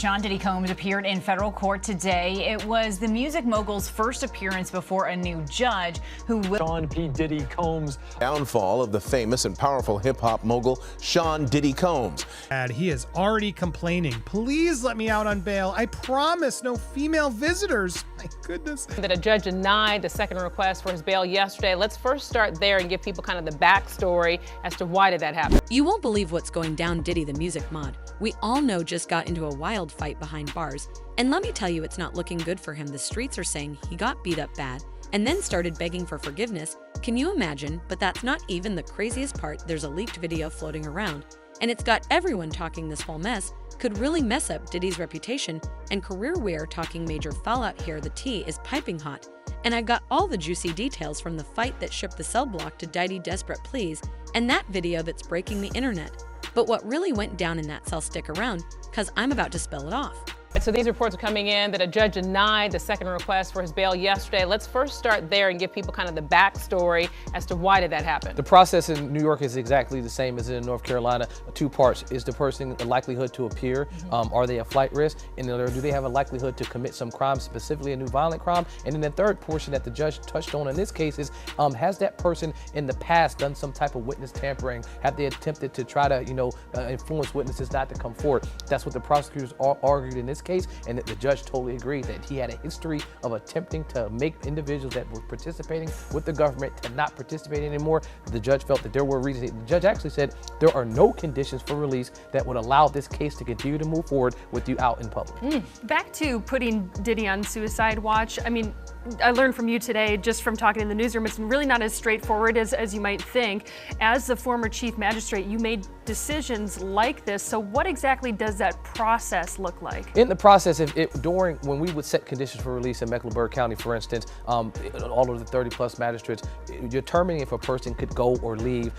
Sean Diddy Combs appeared in federal court today. It was the music mogul's first appearance before a new judge who will... Sean P. Diddy Combs. Downfall of the famous and powerful hip-hop mogul Sean Diddy Combs. He is already complaining. Please let me out on bail. I promise no female visitors. My goodness. That a judge denied the second request for his bail yesterday. Let's first start there and give people kind of the backstory as to why did that happen. You won't believe what's going down Diddy the music mod. We all know just got into a wild fight behind bars. And let me tell you, it's not looking good for him. The streets are saying he got beat up bad and then started begging for forgiveness. Can you imagine? But that's not even the craziest part. There's a leaked video floating around, and it's got everyone talking this whole mess. Could really mess up Diddy's reputation, and career we're talking major fallout here. The tea is piping hot. And I've got all the juicy details from the fight that shook the cell block to Diddy Desperate Please, and that video that's breaking the internet. But what really went down in that cell, stick around, cause I'm about to spell it off. So these reports are coming in that a judge denied the second request for his bail yesterday. Let's first start there and give people kind of the backstory as to why did that happen. The process in New York is exactly the same as in North Carolina. Two parts. Is the person a likelihood to appear? Are they a flight risk? And do they have a likelihood to commit some crime, specifically a new violent crime? And then the third portion that the judge touched on in this case is, has that person in the past done some type of witness tampering? Have they attempted to try to, influence witnesses not to come forward? That's what the prosecutors argued in this case, and that the judge totally agreed that he had a history of attempting to make individuals that were participating with the government to not participate anymore. The judge felt that there were reasons. The judge actually said there are no conditions for release that would allow this case to continue to move forward with you out in public. Back to putting Diddy on suicide watch. I mean, I learned from you today, just from talking in the newsroom, it's really not as straightforward as you might think. As the former chief magistrate, you made decisions like this. So what exactly does that process look like? In the process, when we would set conditions for release in Mecklenburg County, for instance, all of the 30+ magistrates, determining if a person could go or leave,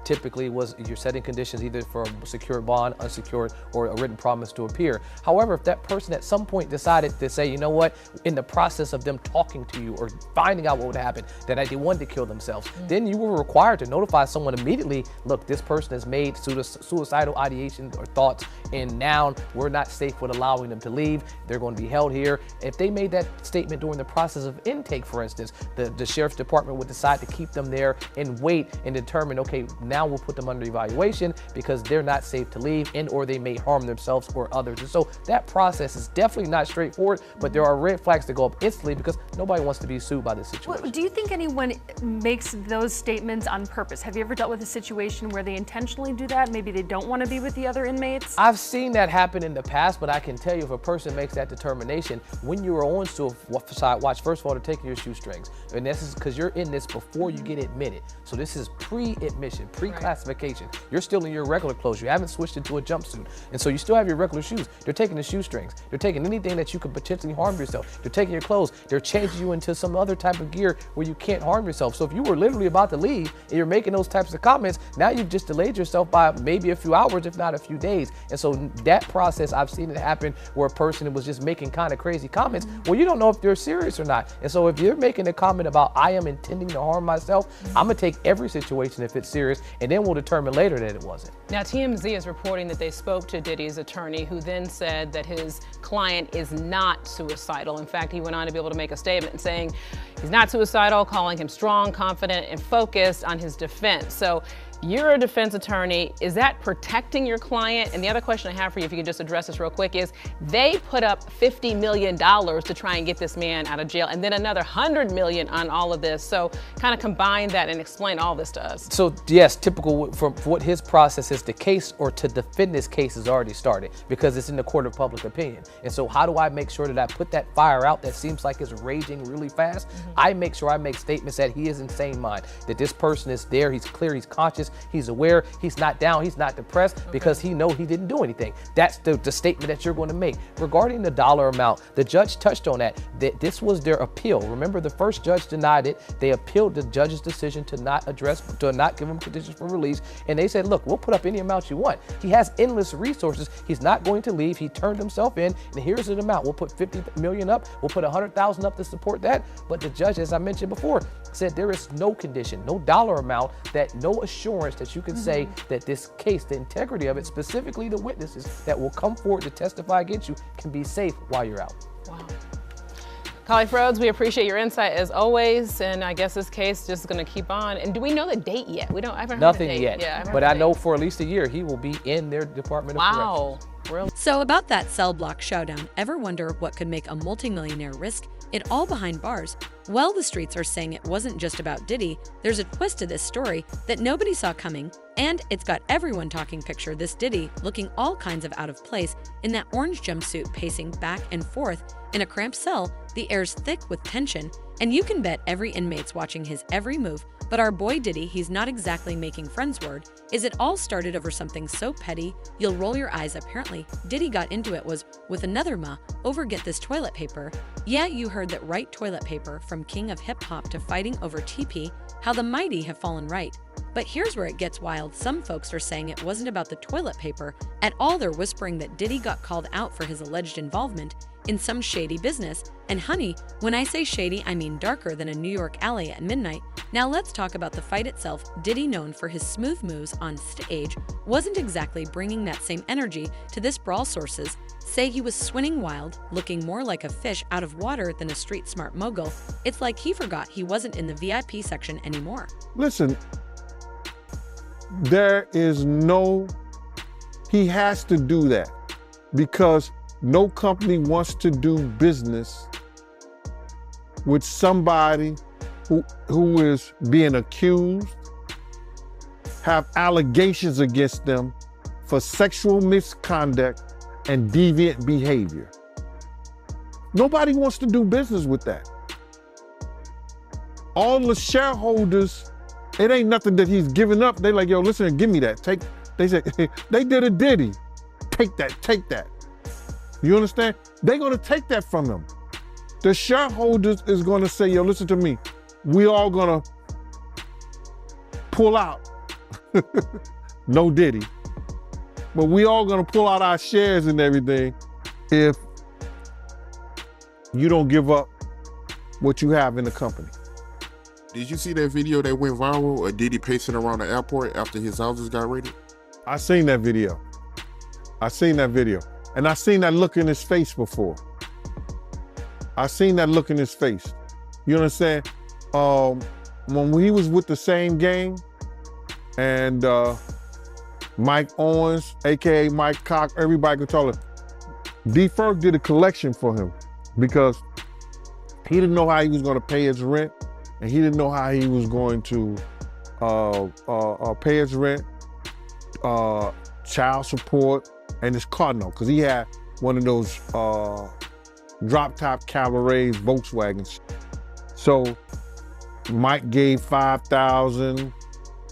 typically you're setting conditions either for a secured bond, unsecured, or a written promise to appear. However, if that person at some point decided to say, you know what, in the process of them talking to you or finding out what would happen, that they wanted to kill themselves, then you were required to notify someone immediately, look, this person has made suicidal ideations or thoughts, and now we're not safe with allowing them to leave. They're going to be held here. If they made that statement during the process of intake, for instance, the sheriff's department would decide to keep them there and wait and determine, okay, now we'll put them under evaluation because they're not safe to leave and or they may harm themselves or others. And so that process is definitely not straightforward, but there are red flags that go up instantly because nobody wants to be sued by this situation. Well, do you think anyone makes those statements on purpose? Have you ever dealt with a situation where they intentionally do that? Maybe they don't want to be with the other inmates? I've seen that happen in the past, but I can tell you if a person makes that determination, when you are on suicide watch, first of all, they're taking your shoestrings. And this is because you're in this before you get admitted. So this is pre-admission, pre-classification. Right. You're still in your regular clothes. You haven't switched into a jumpsuit. And so you still have your regular shoes. They're taking the shoestrings. They're taking anything that you could potentially harm yourself. They're taking your clothes. They're changing you into some other type of gear where you can't harm yourself. So if you were literally about to leave and you're making those types of comments, now you've just delayed yourself by maybe a few hours, if not a few days. And so that process, I've seen it happen where a person was just making kind of crazy comments. Well, you don't know if they're serious or not. And so if you're making a comment about, I am intending to harm myself, I'm gonna take every situation if it's serious, and then we'll determine later that it wasn't. Now, TMZ is reporting that they spoke to Diddy's attorney, who then said that his client is not suicidal. In fact, he went on to be able to make a statement saying he's not suicidal, calling him strong, confident, and focused on his defense. So you're a defense attorney. Is that protecting your client? And the other question I have for you, if you could just address this real quick, is they put up $50 million to try and get this man out of jail, and then another $100 million on all of this. So kind of combine that and explain all this to us. So yes, typical for what his process is, the case or to defend this case has already started because it's in the court of public opinion. And so how do I make sure that I put that fire out that seems like it's raging really fast? I make sure I make statements that he is in sane mind, that this person is there, he's clear, he's conscious, he's aware, he's not down, he's not depressed because he knows he didn't do anything. That's the statement that you're going to make. Regarding the dollar amount, the judge touched on that this was their appeal. Remember, the first judge denied it. They appealed the judge's decision to not give him conditions for release. And they said, look, we'll put up any amount you want. He has endless resources. He's not going to leave. He turned himself in, and here's the amount. We'll put 50 million up. We'll put 100,000 up to support that. But the judge, as I mentioned before, said there is no condition, no dollar amount, that no assurance assurance that you can say that this case, the integrity of it, specifically the witnesses that will come forward to testify against you, can be safe while you're out. Wow. Colleague Rhodes, we appreciate your insight as always, and I guess this case just going to keep on. And do we know the date yet? I haven't heard Nothing the date. yet, Yeah, but I know for at least a year he will be in their Department of Corrections. Wow. Really? So about that cell block showdown, ever wonder what could make a multimillionaire risk it all behind bars? Well, the streets are saying it wasn't just about Diddy. There's a twist to this story that nobody saw coming, and it's got everyone talking picture this Diddy looking all kinds of out of place in that orange jumpsuit, pacing back and forth in a cramped cell. The air's thick with tension, and you can bet every inmate's watching his every move. But our boy Diddy, he's not exactly making friends word. Is it all started over something so petty you'll roll your eyes? Apparently, Diddy got into it was with another ma over, get this, toilet paper. Yeah, you heard that right, toilet paper. From king of hip-hop to fighting over TP, how the mighty have fallen right. But here's where it gets wild. Some folks are saying it wasn't about the toilet paper at all. They're whispering that Diddy got called out for his alleged involvement in some shady business. And honey, when I say shady, I mean darker than a New York alley at midnight. Now let's talk about the fight itself. Diddy, known for his smooth moves on stage, wasn't exactly bringing that same energy to this brawl. Sources say he was swinning wild, looking more like a fish out of water than a street-smart mogul. It's like he forgot he wasn't in the VIP section anymore. Listen, he has to do that because no company wants to do business with somebody who is being accused, have allegations against them for sexual misconduct and deviant behavior. Nobody wants to do business with that. All the shareholders, it ain't nothing that he's giving up. They like, yo, listen, give me that. They said, they did a Diddy. Take that. You understand? They're gonna take that from him. The shareholders is gonna say, yo, listen to me. We all gonna pull out. No Diddy. But we all gonna pull out our shares and everything if you don't give up what you have in the company. Did you see that video that went viral of Diddy pacing around the airport after his houses got raided? I seen that video. And I seen that look in his face before. You understand? When he was with the same gang and Mike Owens, AKA Mike Cock, everybody could tell him, D-Ferg did a collection for him because he didn't know how he was gonna pay his rent and he didn't know how he was going to pay his rent, child support, and his car note, because he had one of those drop-top cabarets, Volkswagens. So Mike gave $5,000.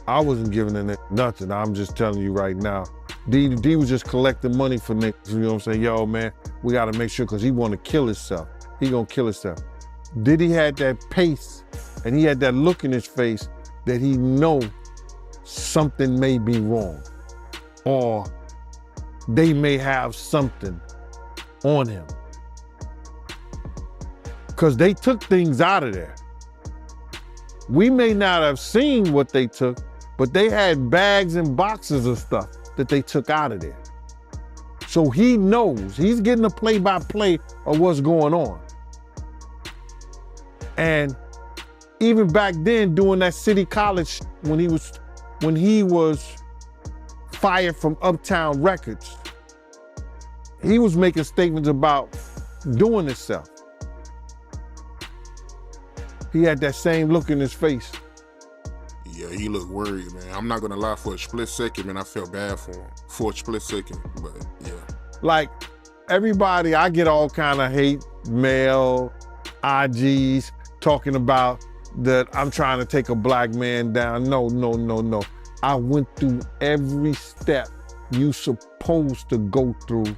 I wasn't giving him nothing. I'm just telling you right now. D was just collecting money for niggas. You know what I'm saying? Yo, man, we got to make sure, because he want to kill himself. He gonna kill himself. Diddy had that pace, and he had that look in his face that he know something may be wrong, or they may have something on him. Because they took things out of there. We may not have seen what they took, but they had bags and boxes of stuff that they took out of there. So he knows, he's getting a play-by-play of what's going on. And even back then, doing that City College, when he was fired from Uptown Records, he was making statements about doing himself. He had that same look in his face. Yeah, he looked worried, man. I'm not gonna lie, for a split second, man, I felt bad for him. For a split second, but yeah. Like, everybody, I get all kind of hate mail, IGs, talking about that I'm trying to take a black man down. No. I went through every step you supposed to go through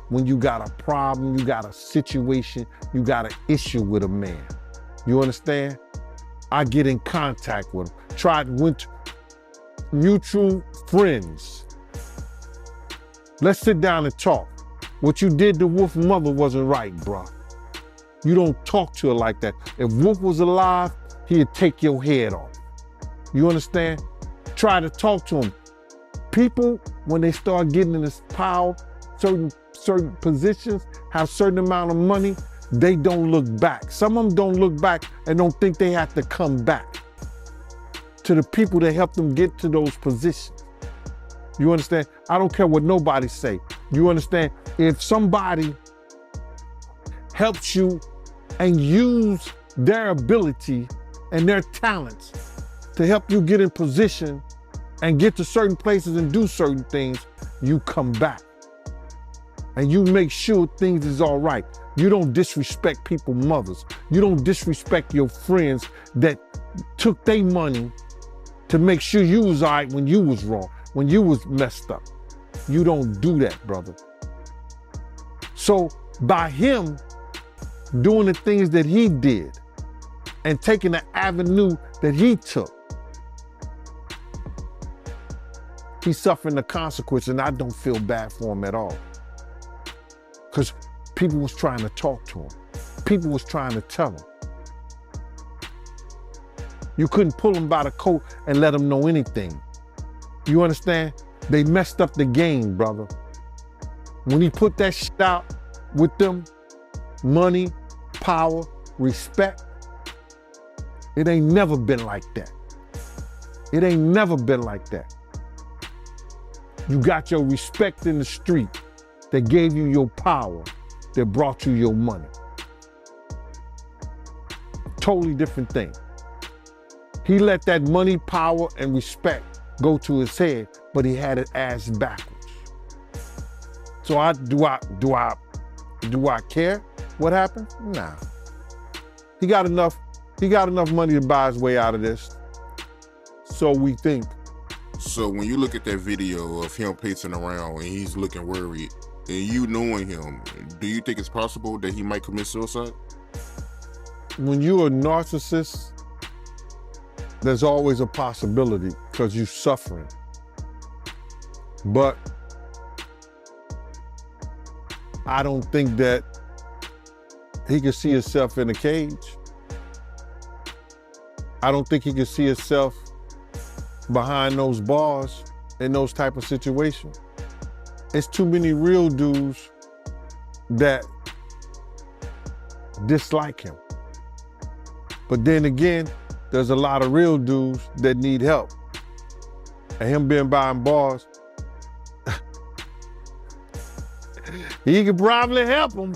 when you got a problem, you got a situation, you got an issue with a man. You understand? I get in contact with him. Went mutual friends. Let's sit down and talk. What you did to Wolf's mother wasn't right, bro. You don't talk to her like that. If Wolf was alive, he'd take your head off. You understand? try to talk to him. People, when they start getting in this power, certain positions, have certain amount of money, they don't look back. Some of them don't look back and don't think they have to come back to the people that help them get to those positions. You understand? I don't care what nobody say. You understand? If somebody helps you and use their ability and their talents to help you get in position and get to certain places and do certain things, you come back. And you make sure things is all right. You don't disrespect people's mothers. You don't disrespect your friends that took their money to make sure you was all right when you was wrong, when you was messed up. You don't do that, brother. So by him doing the things that he did and taking the avenue that he took, he's suffering the consequences, and I don't feel bad for him at all. Because people was trying to talk to him. People was trying to tell him. You couldn't pull him by the coat and let him know anything. You understand? They messed up the game, brother. When he put that shit out with them, money, power, respect, it ain't never been like that. It ain't never been like that. You got your respect in the street that gave you your power, that brought you your money. Totally different thing. He let that money, power, and respect go to his head, but he had it ass backwards. So do I care what happened? Nah. He got enough money to buy his way out of this. So we think. So when you look at that video of him pacing around and he's looking worried, and you knowing him, do you think it's possible that he might commit suicide? When you're a narcissist, there's always a possibility because you're suffering. But I don't think that he can see himself in a cage. I don't think he can see himself behind those bars in those type of situations. It's too many real dudes that dislike him. But then again, there's a lot of real dudes that need help. And him being behind bars, he could probably help them.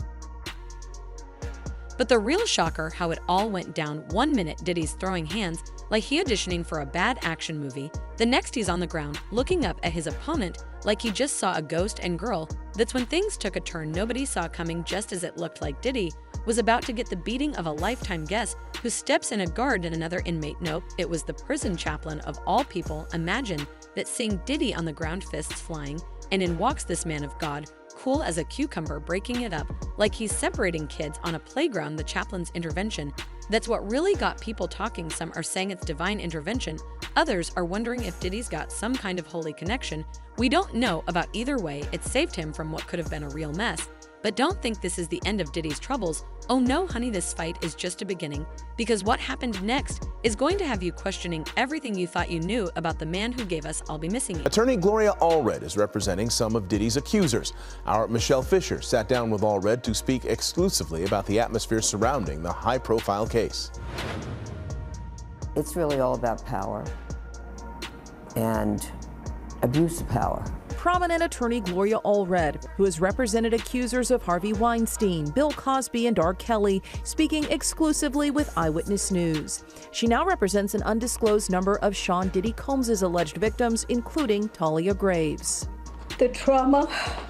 But the real shocker, how it all went down. 1 minute, Diddy's throwing hands like he auditioning for a bad action movie. The next, he's on the ground, looking up at his opponent like he just saw a ghost and girl. That's when things took a turn nobody saw coming, just as it looked like Diddy was about to get the beating of a lifetime guest who steps in a guard and another inmate. Nope, it was the prison chaplain of all people. Imagine that, seeing Diddy on the ground, fists flying, and in walks this man of God, cool as a cucumber, breaking it up like he's separating kids on a playground. The chaplain's intervention, that's what really got people talking. Some are saying it's divine intervention. Others are wondering if Diddy's got some kind of holy connection. We don't know about either way. It saved him from what could have been a real mess. But don't think this is the end of Diddy's troubles. Oh no, honey, this fight is just a beginning. Because what happened next is going to have you questioning everything you thought you knew about the man who gave us I'll Be Missing You. Attorney Gloria Allred is representing some of Diddy's accusers. Our Michelle Fisher sat down with Allred to speak exclusively about the atmosphere surrounding the high-profile case. It's really all about power and abuse of power. Prominent attorney Gloria Allred, who has represented accusers of Harvey Weinstein, Bill Cosby, and R. Kelly, speaking exclusively with Eyewitness News. She now represents an undisclosed number of Sean Diddy Combs' alleged victims, including Talia Graves. The trauma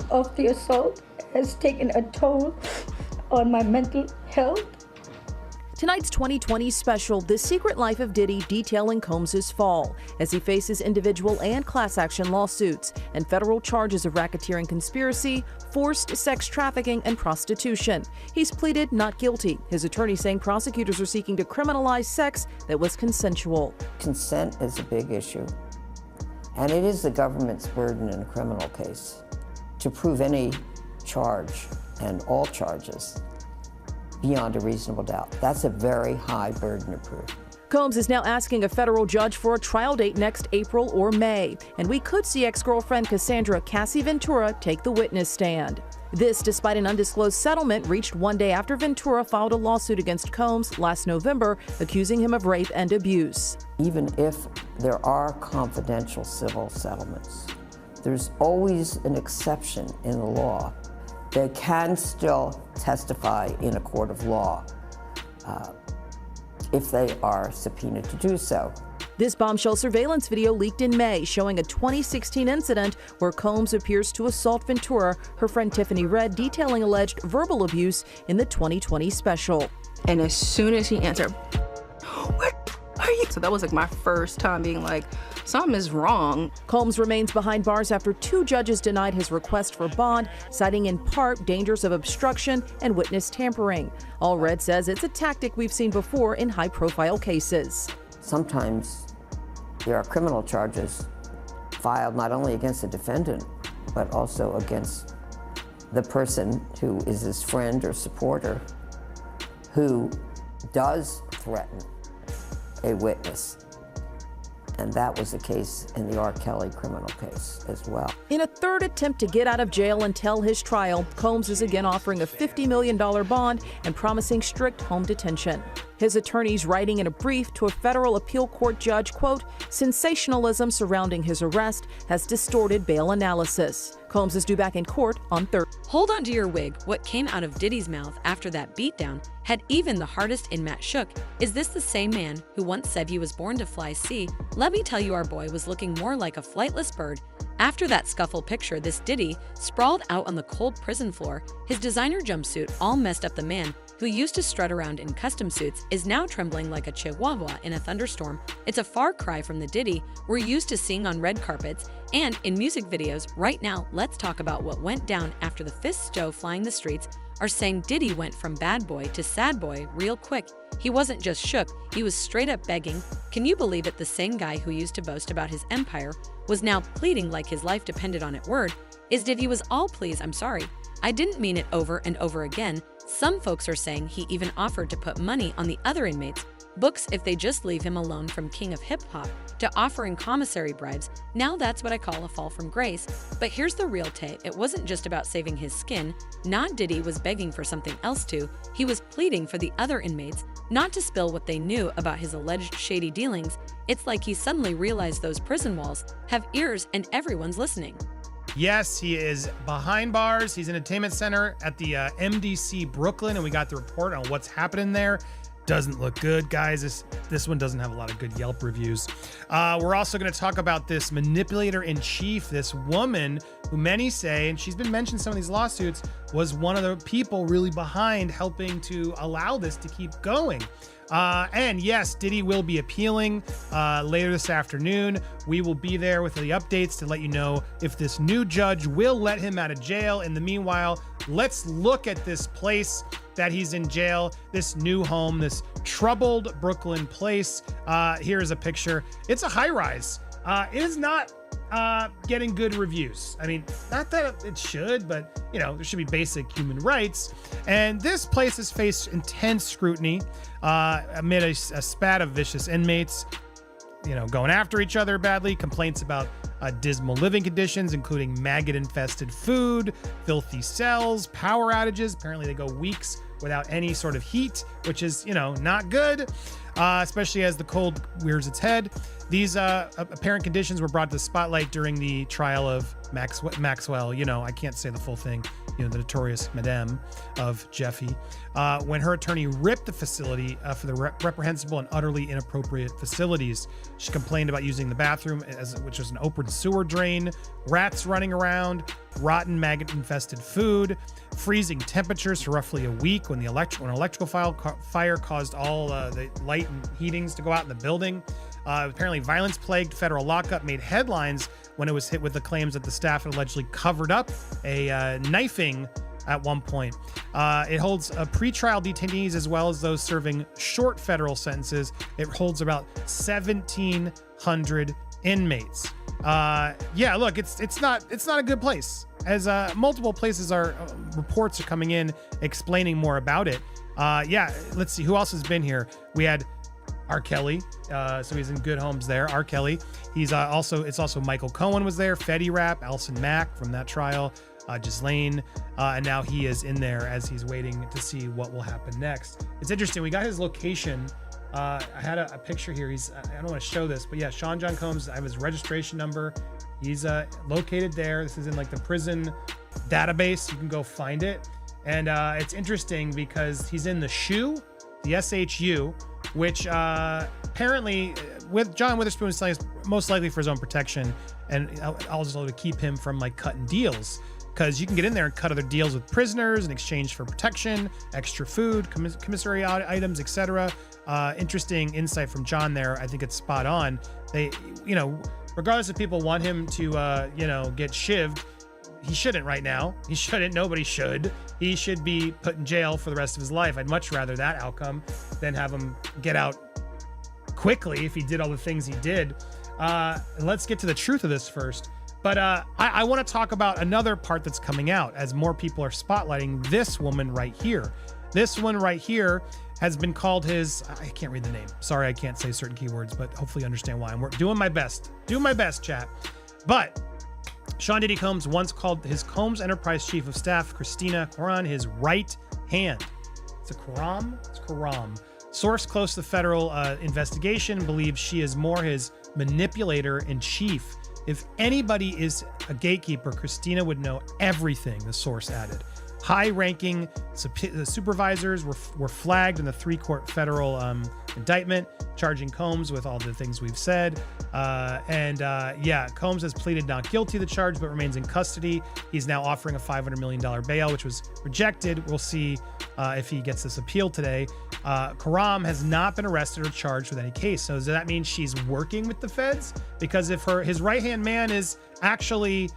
of the assault has taken a toll on my mental health. Tonight's 2020 special, The Secret Life of Diddy, detailing Combs' fall as he faces individual and class action lawsuits and federal charges of racketeering conspiracy, forced sex trafficking, and prostitution. He's pleaded not guilty, his attorney saying prosecutors are seeking to criminalize sex that was consensual. Consent is a big issue, and it is the government's burden in a criminal case to prove any charge and all charges beyond a reasonable doubt. That's a very high burden to prove. Combs is now asking a federal judge for a trial date next April or May, and we could see ex-girlfriend Cassandra Cassie Ventura take the witness stand. This despite an undisclosed settlement reached one day after Ventura filed a lawsuit against Combs last November, accusing him of rape and abuse. Even if there are confidential civil settlements, there's always an exception in the law. They can still testify in a court of law if they are subpoenaed to do so. This bombshell surveillance video leaked in May showing a 2016 incident where Combs appears to assault Ventura, her friend Tiffany read detailing alleged verbal abuse in the 2020 special. And as soon as he answered, "Where are you?" So that was like my first time being like, something is wrong. Combs remains behind bars after 2 judges denied his request for bond, citing in part dangers of obstruction and witness tampering. Allred says it's a tactic we've seen before in high-profile cases. Sometimes there are criminal charges filed not only against the defendant, but also against the person who is his friend or supporter who does threaten a witness. And that was the case in the R. Kelly criminal case as well. In a third attempt to get out of jail and tell his trial, Combs is again offering a $50 million bond and promising strict home detention. His attorneys writing in a brief to a federal appeal court judge, quote, "Sensationalism surrounding his arrest has distorted bail analysis." Combs is due back in court on Thursday. Hold on to your wig. What came out of Diddy's mouth after that beatdown had even the hardest inmate shook. Is this the same man who once said he was born to fly C? Let me tell you, our boy was looking more like a flightless bird. After that scuffle picture, this Diddy sprawled out on the cold prison floor. His designer jumpsuit all messed up. The man who used to strut around in custom suits is now trembling like a chihuahua in a thunderstorm. It's a far cry from the Diddy we're used to seeing on red carpets and in music videos. Right now, let's talk about what went down after the fists Joe flying the streets are saying Diddy went from bad boy to sad boy real quick. He wasn't just shook, he was straight up begging. Can you believe it? The same guy who used to boast about his empire was now pleading like his life depended on it. Word is Diddy was all please, I'm sorry. I didn't mean it over and over again. Some folks are saying he even offered to put money on the other inmates' books if they just leave him alone, from king of hip-hop to offering commissary bribes. Now that's what I call a fall from grace. But here's the real take. It wasn't just about saving his skin. Not Diddy was begging for something else too. He was pleading for the other inmates not to spill what they knew about his alleged shady dealings. It's like he suddenly realized those prison walls have ears and everyone's listening. Yes, he is behind bars. He's in an entertainment center at the MDC Brooklyn, and we got the report on what's happening there. Doesn't look good, guys. This one doesn't have a lot of good Yelp reviews. We're also going to talk about this manipulator in chief, this woman who many say, and she's been mentioned in some of these lawsuits, was one of the people really behind helping to allow this to keep going. And yes, Diddy will be appealing later this afternoon. We will be there with the updates to let you know if this new judge will let him out of jail. In the meanwhile, let's look at this place that he's in jail, this new home, this troubled Brooklyn place. Here's a picture. It's a high rise. It is not getting good reviews. I mean, not that it should, but you know, there should be basic human rights. And this place has faced intense scrutiny amid a spat of vicious inmates, you know, going after each other badly, complaints about dismal living conditions, including maggot-infested food, filthy cells, power outages. Apparently they go weeks without any sort of heat, which is, you know, not good, especially as the cold rears its head. These apparent conditions were brought to the spotlight during the trial of Maxwell, you know, I can't say the full thing, you know, the notorious Madame of Jeffy, when her attorney ripped the facility for the reprehensible and utterly inappropriate facilities. She complained about using the bathroom, which was an open sewer drain, rats running around, rotten maggot-infested food, freezing temperatures for roughly a week when an electrical fire caused all the light and heatings to go out in the building. Apparently, violence-plagued federal lockup made headlines when it was hit with the claims that the staff had allegedly covered up a knifing at one point. It holds pretrial detainees as well as those serving short federal sentences. It holds about 1,700 inmates. Yeah, look, it's not a good place. As multiple places reports are coming in explaining more about it. Yeah, let's see who else has been here. We had R. Kelly. So he's in good homes there. R. Kelly. It's also Michael Cohen was there, Fetty Rap, Alison Mack from that trial, Ghislaine, and now he is in there as he's waiting to see what will happen next. It's interesting. We got his location. I had a picture here. I don't want to show this, but yeah, Sean John Combs. I have his registration number. He's located there. This is in like the prison database. You can go find it. And it's interesting because he's in the SHU, the SHU, which apparently with John Witherspoon is telling us most likely for his own protection, and also to keep him from like cutting deals, because you can get in there and cut other deals with prisoners in exchange for protection, extra food, commissary items, etc. Interesting insight from John there. I think it's spot on. They, regardless if people want him to, get shivved, he shouldn't right now. He shouldn't. Nobody should. He should be put in jail for the rest of his life. I'd much rather that outcome than have him get out quickly if he did all the things he did. Let's get to the truth of this first. But I want to talk about another part that's coming out as more people are spotlighting this woman right here. This one right here has been called I can't read the name. Sorry, I can't say certain keywords, but hopefully you understand why. I'm doing my best. Doing my best, chat. But Sean Diddy Combs once called his Combs Enterprise Chief of Staff, Christina Koran, his right hand. It's a Karam? It's Karam. Source close to the federal investigation believes she is more his manipulator in chief. If anybody is a gatekeeper, Christina would know everything, the source added. High-ranking supervisors were flagged in the 3-court federal indictment, charging Combs with all the things we've said. Combs has pleaded not guilty to the charge, but remains in custody. He's now offering a $500 million bail, which was rejected. We'll see if he gets this appeal today. Karam has not been arrested or charged with any case. So does that mean she's working with the feds? Because if his right-hand man is actually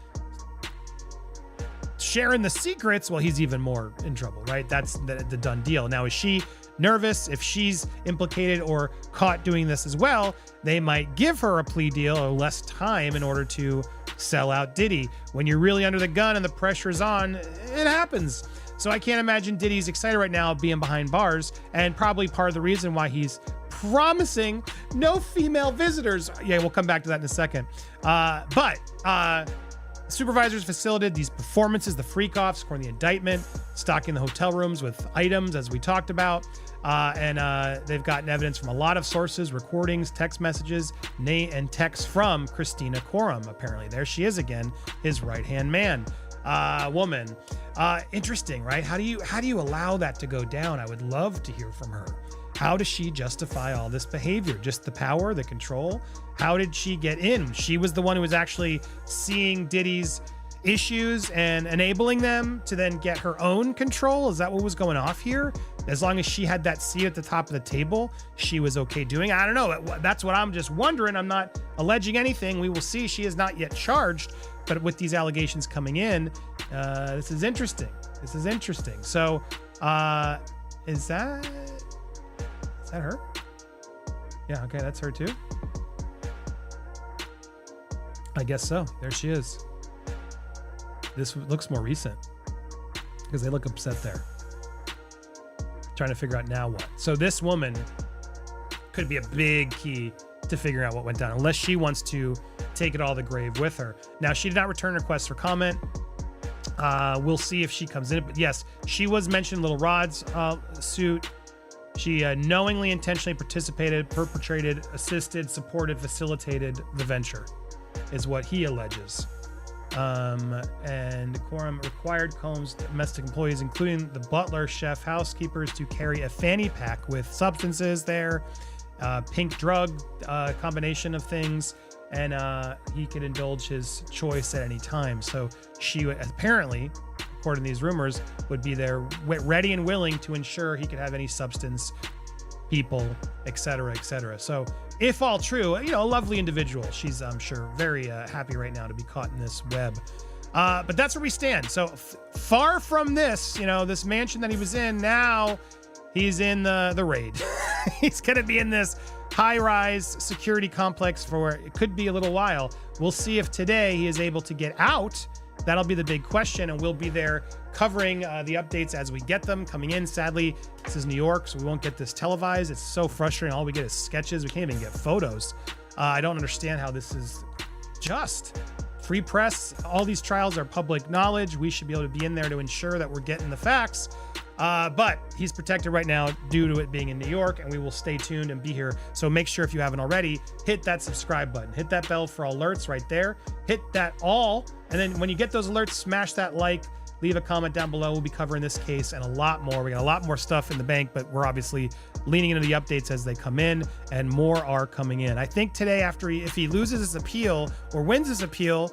sharing the secrets, well, he's even more in trouble, right? That's the done deal. Now, is she nervous? If she's implicated or caught doing this as well, they might give her a plea deal or less time in order to sell out Diddy. When you're really under the gun and the pressure's on, it happens. So I can't imagine Diddy's excited right now being behind bars, and probably part of the reason why he's promising no female visitors. Yeah, we'll come back to that in a second. Supervisors facilitated these performances, the freak-offs, according to the indictment, stocking the hotel rooms with items, as we talked about. They've gotten evidence from a lot of sources, recordings, text messages, and texts from Christina Koran, apparently. There she is again, his right-hand woman. Interesting, right? How do you allow that to go down? I would love to hear from her. How does she justify all this behavior? Just the power, the control? How did she get in? She was the one who was actually seeing Diddy's issues and enabling them to then get her own control. Is that what was going off here? As long as she had that seat at the top of the table, she was okay doing. I don't know. That's what I'm just wondering. I'm not alleging anything. We will see. She is not yet charged, but with these allegations coming in, this is interesting. So, is that her? Yeah, okay, that's her too. I guess so. There she is. This looks more recent because they look upset there. Trying to figure out now what. So this woman could be a big key to figuring out what went down, unless she wants to take it all to the grave with her. Now, she did not return requests for comment. We'll see if she comes in. But yes, she was mentioned in Little Rod's suit. She knowingly, intentionally participated, perpetrated, assisted, supported, facilitated the venture, is what he alleges. And Quorum required Combs' domestic employees, including the butler, chef, housekeepers, to carry a fanny pack with substances there, pink drug combination of things, and he could indulge his choice at any time. So she apparently, according to these rumors, would be there ready and willing to ensure he could have any substance, people, etc., etc. So if all true, a lovely individual. She's, I'm sure, very happy right now to be caught in this web. But that's where we stand. So far from this, this mansion that he was in, now he's in the raid. He's going to be in this high-rise security complex for it could be a little while. We'll see if today he is able to get out That'll be the big question, and we'll be there covering the updates as we get them coming in. Sadly, this is New York, so we won't get this televised. It's so frustrating. All we get is sketches. We can't even get photos. I don't understand how this is just. Free press, all these trials are public knowledge. We should be able to be in there to ensure that we're getting the facts. But he's protected right now due to it being in New York, and we will stay tuned and be here. So make sure, if you haven't already, hit that subscribe button, hit that bell for alerts right there, hit that all, and then when you get those alerts, smash that like, leave a comment down below. We'll be covering this case and a lot more. We got a lot more stuff in the bank, but we're obviously leaning into the updates as they come in, and more are coming in. I think today, if he loses his appeal or wins his appeal,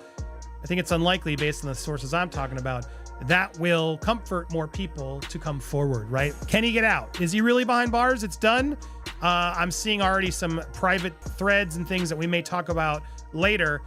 I think it's unlikely, based on the sources I'm talking about, that will comfort more people to come forward, right? Can he get out? Is he really behind bars? It's done. I'm seeing already some private threads and things that we may talk about later,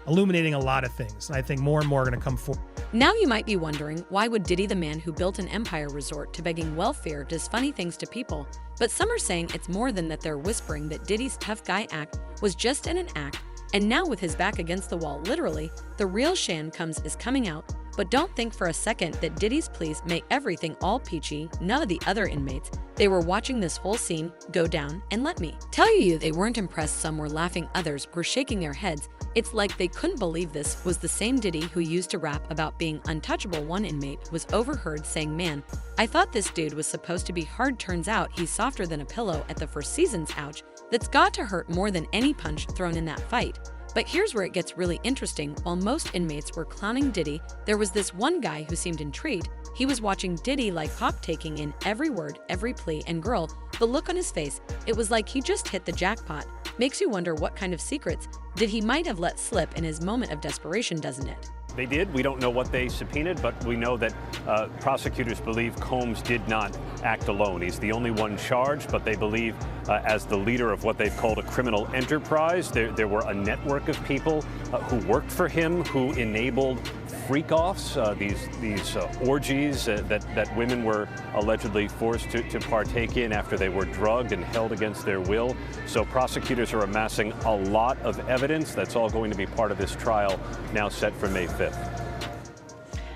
illuminating a lot of things. And I think more and more are going to come forward. Now you might be wondering, why would Diddy, the man who built an empire, resort to begging welfare, does funny things to people? But some are saying it's more than that. They're whispering that Diddy's tough guy act was just an act, and now with his back against the wall, literally, the real Shan is coming out. But don't think for a second that Diddy's pleas make everything all peachy. None of the other inmates, they were watching this whole scene go down, and let me tell you, they weren't impressed. Some were laughing, others were shaking their heads. It's like they couldn't believe this was the same Diddy who used to rap about being untouchable. One inmate was overheard saying, "Man, I thought this dude was supposed to be hard. Turns out he's softer than a pillow at the first season's ouch. That's got to hurt more than any punch thrown in that fight." But here's where it gets really interesting. While most inmates were clowning Diddy, there was this one guy who seemed intrigued. He was watching Diddy like hawk, taking in every word, every plea, and girl, the look on his face, it was like he just hit the jackpot. Makes you wonder what kind of secrets did he might have let slip in his moment of desperation, doesn't it? They did. We don't know what they subpoenaed, but we know that prosecutors believe Combs did not act alone. He's the only one charged, but they believe as the leader of what they've called a criminal enterprise. There were a network of people who worked for him, who enabled freak-offs, these orgies that women were allegedly forced to partake in after they were drugged and held against their will. So prosecutors are amassing a lot of evidence. That's all going to be part of this trial, now set for May 5th.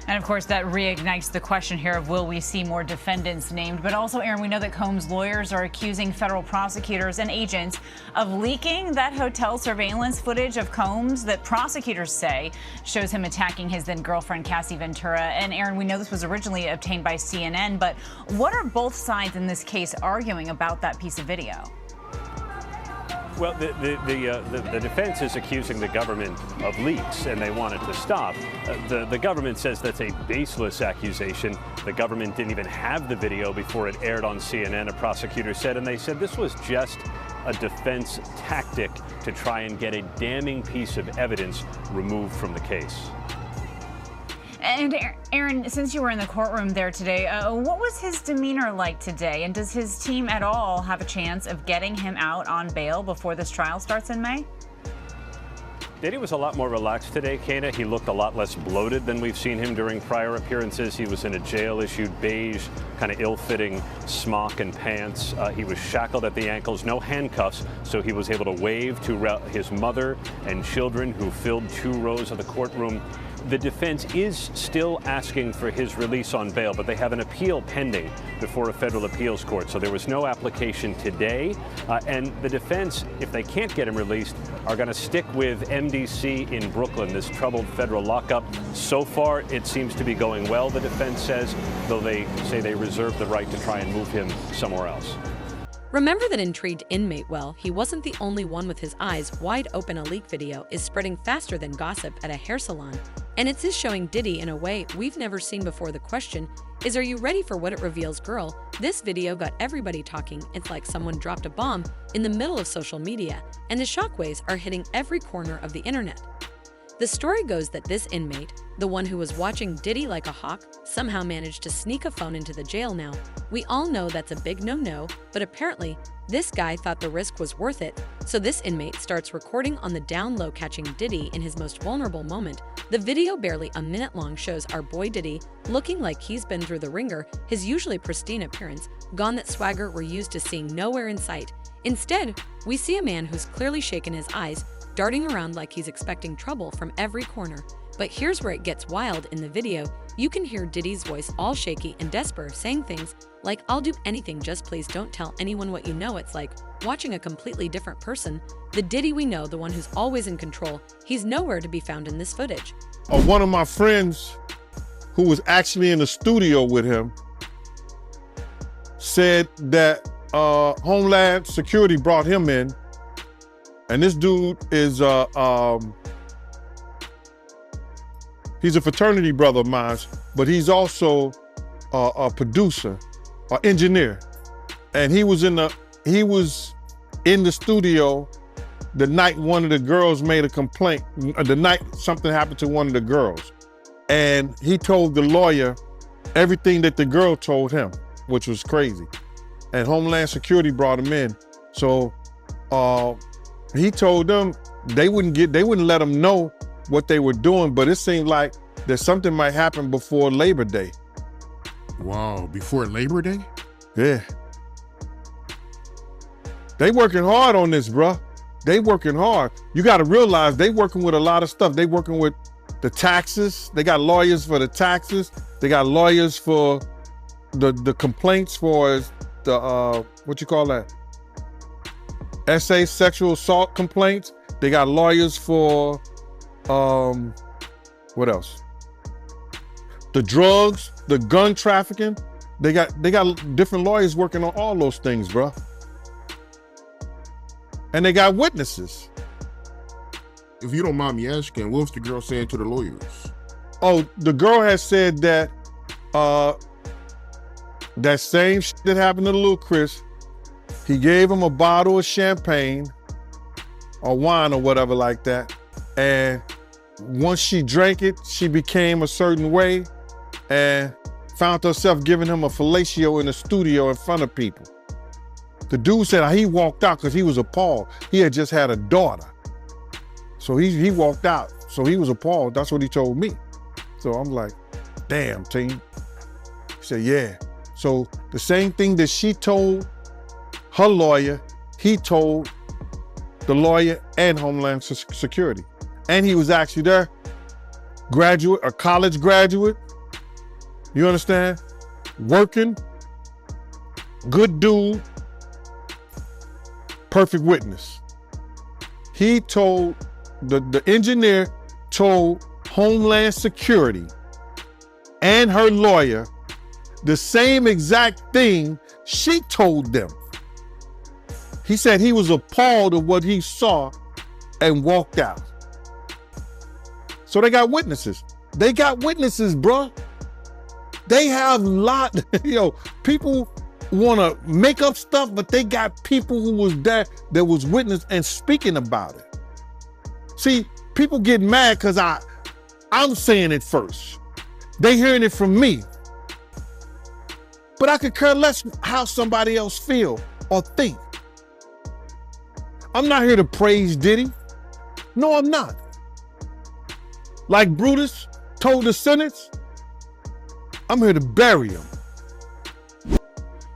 And of course, that reignites the question here of, will we see more defendants named? But also, Aaron, we know that Combs' lawyers are accusing federal prosecutors and agents of leaking that hotel surveillance footage of Combs that prosecutors say shows him attacking his then girlfriend, Cassie Ventura. And Aaron, we know this was originally obtained by CNN, but what are both sides in this case arguing about that piece of video? Well, the defense is accusing the government of leaks, and they want it to stop. The government says that's a baseless accusation. The government didn't even have the video before it aired on CNN, a prosecutor said, and they said this was just a defense tactic to try and get a damning piece of evidence removed from the case. And Aaron, since you were in the courtroom there today, what was his demeanor like today? And does his team at all have a chance of getting him out on bail before this trial starts in May? Diddy was a lot more relaxed today, Kana. He looked a lot less bloated than we've seen him during prior appearances. He was in a jail-issued beige, kind of ill-fitting smock and pants. He was shackled at the ankles, no handcuffs, so he was able to wave to his mother and children who filled 2 rows of the courtroom. The defense is still asking for his release on bail, but they have an appeal pending before a federal appeals court. So there was no application today. And the defense, if they can't get him released, are going to stick with MDC in Brooklyn, this troubled federal lockup. So far, it seems to be going well, the defense says, though they say they reserve the right to try and move him somewhere else. Remember that intrigued inmate? Well, he wasn't the only one with his eyes wide open. A leak video is spreading faster than gossip at a hair salon, and it's showing Diddy in a way we've never seen before. The question is, are you ready for what it reveals? Girl, this video got everybody talking. It's like someone dropped a bomb in the middle of social media, and the shockwaves are hitting every corner of the internet. The story goes that this inmate, the one who was watching Diddy like a hawk, somehow managed to sneak a phone into the jail. Now, we all know that's a big no-no, but apparently, this guy thought the risk was worth it, so this inmate starts recording on the down low, catching Diddy in his most vulnerable moment. The video, barely a minute long, shows our boy Diddy looking like he's been through the ringer, his usually pristine appearance gone, that swagger we're used to seeing nowhere in sight. Instead, we see a man who's clearly shaken his eyes, darting around like he's expecting trouble from every corner. But here's where it gets wild. In the video, you can hear Diddy's voice all shaky and desperate, saying things like, "I'll do anything, just please don't tell anyone what you know." It's like watching a completely different person. The Diddy we know, the one who's always in control, he's nowhere to be found in this footage. One of my friends who was actually in the studio with him said that Homeland Security brought him in, and this dude is he's a fraternity brother of mine, but he's also a producer, an engineer, and he was in the studio the night one of the girls made a complaint. The night something happened to one of the girls, and he told the lawyer everything that the girl told him, which was crazy. And Homeland Security brought him in, so he told them they wouldn't let him know what they were doing, but it seemed like that something might happen before Labor Day. Wow, before Labor Day? Yeah. They working hard on this, bruh. They working hard. You gotta realize they working with a lot of stuff. They working with the taxes. They got lawyers for the taxes. They got lawyers for the complaints for the, what you call that? SA, sexual assault complaints. They got lawyers for, what else? The drugs, the gun trafficking. They got different lawyers working on all those things, bro. And they got witnesses. If you don't mind me asking, what was the girl saying to the lawyers? Oh, the girl has said that that same shit that happened to little Chris, he gave him a bottle of champagne or wine or whatever like that. And once she drank it, she became a certain way and found herself giving him a fellatio in the studio in front of people. The dude said he walked out because he was appalled. He had just had a daughter. So he walked out. So he was appalled. That's what he told me. So I'm like, damn, team. He said, yeah. So the same thing that she told her lawyer, he told the lawyer and Homeland Security. And he was actually there, a college graduate, you understand? Working, good dude, perfect witness. He told, the engineer told Homeland Security and her lawyer the same exact thing she told them. He said he was appalled at what he saw and walked out. So they got witnesses. They got witnesses, bruh. They have a lot, people want to make up stuff, but they got people who was there that was witness and speaking about it. See, people get mad because I'm saying it first. They hearing it from me. But I could care less how somebody else feel or think. I'm not here to praise Diddy. No, I'm not. Like Brutus told the sentence, I'm here to bury him.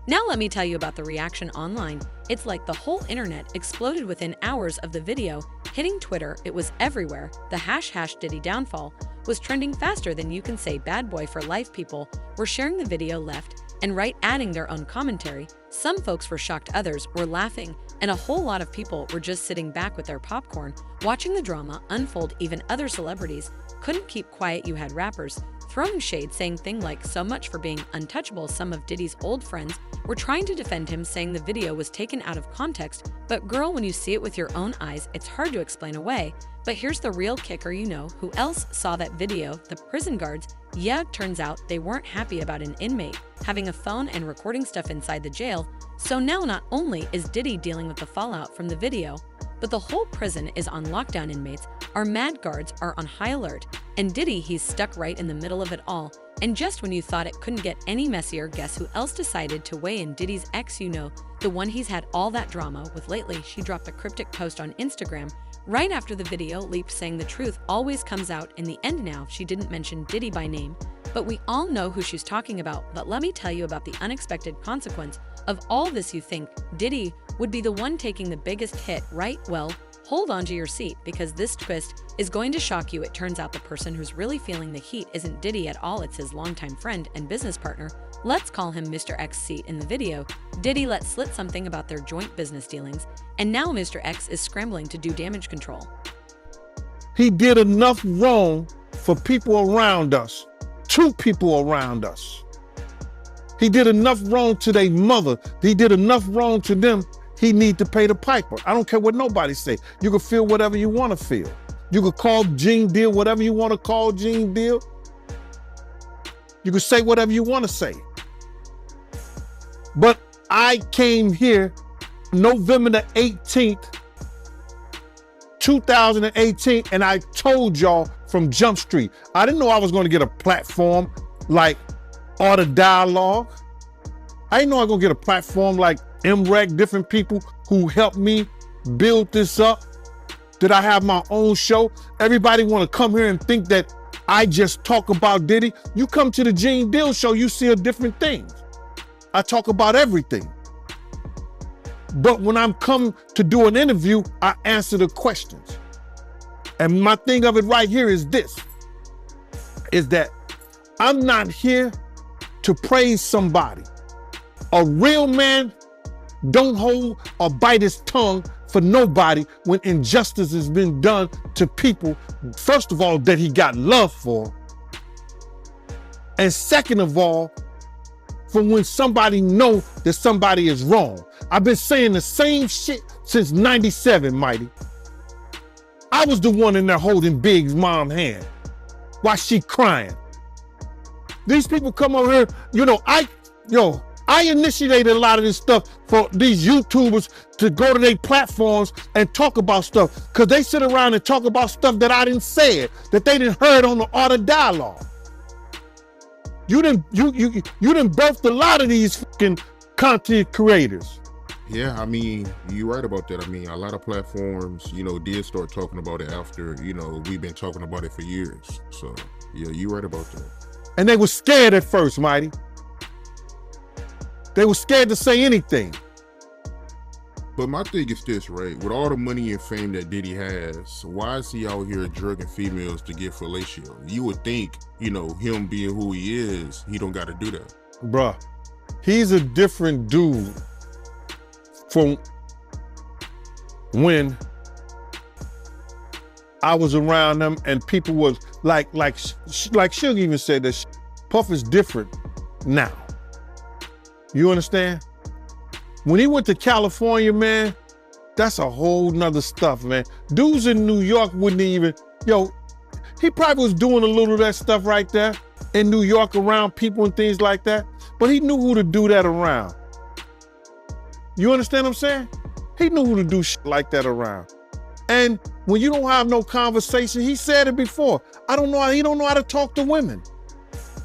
Now let me tell you about the reaction online. It's like the whole internet exploded within hours of the video, hitting Twitter. It was everywhere. The # Diddy downfall was trending faster than you can say bad boy for life. People were sharing the video left and right, adding their own commentary. Some folks were shocked, others were laughing, and a whole lot of people were just sitting back with their popcorn, watching the drama unfold. Even other celebrities couldn't keep quiet. You had rappers throwing shade, saying things like "so much for being untouchable." Some of Diddy's old friends were trying to defend him, saying the video was taken out of context. But girl, when you see it with your own eyes, it's hard to explain away. But here's the real kicker. You know who else saw that video? The prison guards. Yeah, turns out they weren't happy about an inmate having a phone and recording stuff inside the jail. So now not only is Diddy dealing with the fallout from the video, but the whole prison is on lockdown. Inmates are mad, guards are on high alert, and Diddy, he's stuck right in the middle of it all. And just when you thought it couldn't get any messier, guess who else decided to weigh in? Diddy's ex, the one he's had all that drama with lately. She dropped a cryptic post on Instagram right after the video leaked, saying the truth always comes out in the end. Now, she didn't mention Diddy by name, but we all know who she's talking about. But let me tell you about the unexpected consequence of all this. You think Diddy would be the one taking the biggest hit, right? Well, Hold on to your seat because this twist is going to shock you. It turns out the person who's really feeling the heat isn't Diddy at all, it's his longtime friend and business partner. Let's call him Mr. X. Seat. In the video, Diddy let slip something about their joint business dealings, and now Mr. X is scrambling to do damage control. He did enough wrong for people around us, 2 people around us. He did enough wrong to their mother. He did enough wrong to them. He need to pay the piper. I don't care what nobody say. You can feel whatever you want to feel. You can call Gene Deal whatever you want to call Gene Deal. You can say whatever you want to say. But I came here November the 18th, 2018, and I told y'all from Jump Street, I didn't know I was going to get a platform like Art of Dialogue. I didn't know I was going to get a platform like MREC, different people who helped me build this up. Did I have my own show? Everybody want to come here and think that I just talk about Diddy. You come to the Gene Deal show, you see a different thing. I talk about everything. But when I'm come to do an interview, I answer the questions. And my thing of it right here is this, is that I'm not here to praise somebody. A real man don't hold or bite his tongue for nobody when injustice has been done to people, first of all, that he got love for. And second of all, for when somebody know that somebody is wrong. I've been saying the same shit since 97, Mighty. I was the one in there holding Big's mom's hand while she crying. These people come over here, I initiated a lot of this stuff for these YouTubers to go to their platforms and talk about stuff, because they sit around and talk about stuff that I didn't say, that they didn't heard on the Art of Dialogue. You didn't birthed a lot of these fucking content creators. Yeah, I mean, you're right about that. I mean, a lot of platforms, did start talking about it after, we've been talking about it for years. So, yeah, you're right about that. And they were scared at first, Mighty. They were scared to say anything. But my thing is this, right? With all the money and fame that Diddy has, why is he out here drugging females to get fellatio? You would think, him being who he is, he don't got to do that. Bruh, he's a different dude from when I was around him and people was like Suge even said that Puff is different now. You understand? When he went to California, man, that's a whole nother stuff, man. Dudes in New York wouldn't even, he probably was doing a little of that stuff right there in New York around people and things like that, but he knew who to do that around. You understand what I'm saying? He knew who to do shit like that around. And when you don't have no conversation, he said it before, he don't know how to talk to women.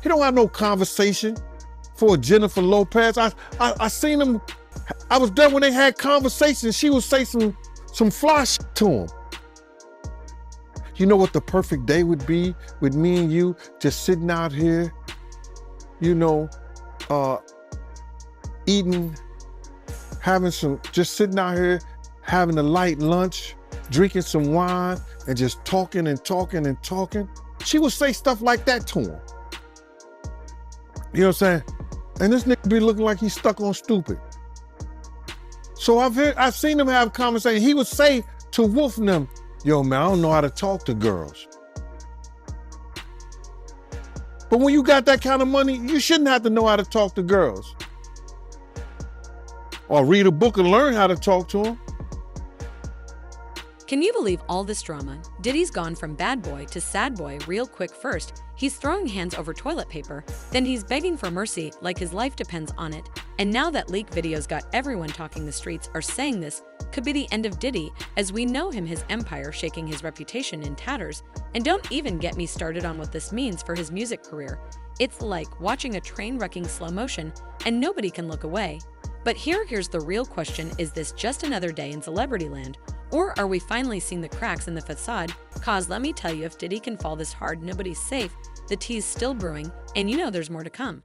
He don't have no conversation for Jennifer Lopez. I seen him, I was there when they had conversations. She would say some fly shit to him. You know what the perfect day would be with me and you just sitting out here, eating, just sitting out here, having a light lunch, drinking some wine, and just talking and talking and talking. She would say stuff like that to him. You know what I'm saying? And this nigga be looking like he's stuck on stupid. So I've seen him have conversations. He would say to Wolf and them, yo, man, I don't know how to talk to girls. But when you got that kind of money, you shouldn't have to know how to talk to girls. Or read a book and learn how to talk to them. Can you believe all this drama? Diddy's gone from bad boy to sad boy real quick. First, he's throwing hands over toilet paper, then he's begging for mercy like his life depends on it. And now that leak videos got everyone talking, the streets are saying this could be the end of Diddy as we know him, his empire shaking, his reputation in tatters. And don't even get me started on what this means for his music career. It's like watching a train wrecking slow motion and nobody can look away. But here's the real question, is this just another day in celebrity land? Or are we finally seeing the cracks in the facade? Cause let me tell you, if Diddy can fall this hard, nobody's safe. The tea's still brewing, and there's more to come.